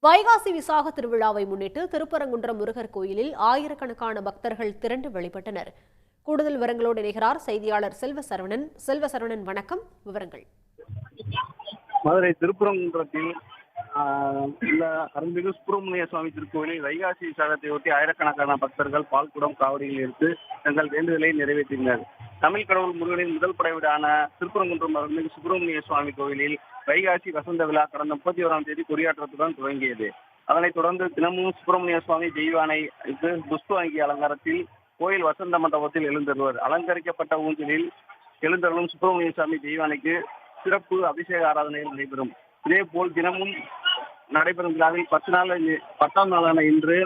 வைகாசி விசாக திருவிழாவை முன்னிட்டு திருப்பரங்குன்றம் முருகர் கோயிலில் ஆயிரக்கணக்கான பக்தர்கள் திரண்டு வழிபட்டனர். கூடுதல் விவரங்களோடு இணைகிறார் செய்தியாளர் செல்வசரவணன். வணக்கம், விவரங்கள். மதுரை திருப்பரங்குன்றத்தில் உள்ள அருள்மிகு சுப்பிரமணிய சுவாமி திருக்கோயிலில் வைகாசி விசாகத்தை ஒட்டி ஆயிரக்கணக்கான பக்தர்கள் பால்குடம் காவடியில் எடுத்து தங்கள் வேண்டுதலை நிறைவேற்றினர். தமிழ் கடவுள் முருகனின் முதல் படைவீடான திருப்பரங்குன்றம் அருள்மிகு சுப்பிரமணிய சுவாமி கோயிலில் வைகாசி வசந்த விழா கடந்த 31ஆம் தேதி கொடியாற்றத்துடன் துவங்கியது. அதனைத் தொடர்ந்து தினமும் சுப்பிரமணிய சுவாமி தெய்வானை புஷ்ப வங்கி அலங்காரத்தில் கோயில் வசந்த மண்டபத்தில் எழுந்தருவர். அலங்கரிக்கப்பட்ட ஊஞ்சலில் எழுந்தருளும் சுப்பிரமணிய சுவாமி தெய்வானைக்கு சிறப்பு அபிஷேக ஆராதனைகள் நடைபெறும். இதேபோல் தினமும் நடைபெறும் விழாவில் 10ஆம் நாளான இன்று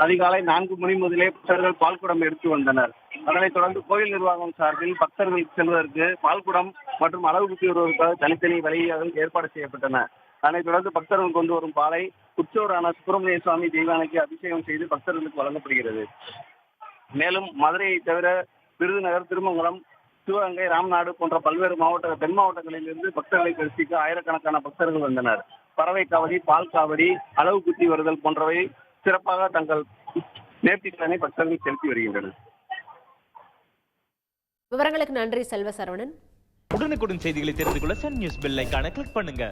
அதிகாலை 4 மணி முதலே பக்தர்கள் பால்குடம் எடுத்து வந்தனர். அதனைத் தொடர்ந்து கோயில் நிர்வாகம் சார்பில் பக்தர்கள் செல்வதற்கு பால்குடம் மற்றும் அளவு குத்தி வருவதற்காக தனித்தனி வழியாக ஏற்பாடு செய்யப்பட்டன. அதனைத் தொடர்ந்து பக்தர்கள் கொண்டு வரும் பாலை உற்சவரான சுப்பிரமணிய சுவாமி தெய்வானைக்கு அபிஷேகம் செய்து பக்தர்களுக்கு வழங்கப்படுகிறது. மேலும் மதுரையை தவிர விருதுநகர், திருமங்கலம், சிவகங்கை, ராம்நாடு போன்ற பல்வேறு தென் மாவட்டங்களில் இருந்து பக்தர்களை தரிசிக்க ஆயிரக்கணக்கான பக்தர்கள் வந்தனர். பறவை காவடி, பால் காவடி, அளவு குத்தி வருதல் போன்றவை சிறப்பாக தங்கள் நேர்த்திக்கடனை பக்தர்கள் செலுத்தி வருகின்றனர். விவரங்களுக்கு நன்றி செல்வசரவணன். உடனுக்குடன் செய்திகளை தெரிந்து கொள்ள சன் நியூஸ் பெல் ஐகானை கிளிக் பண்ணுங்க.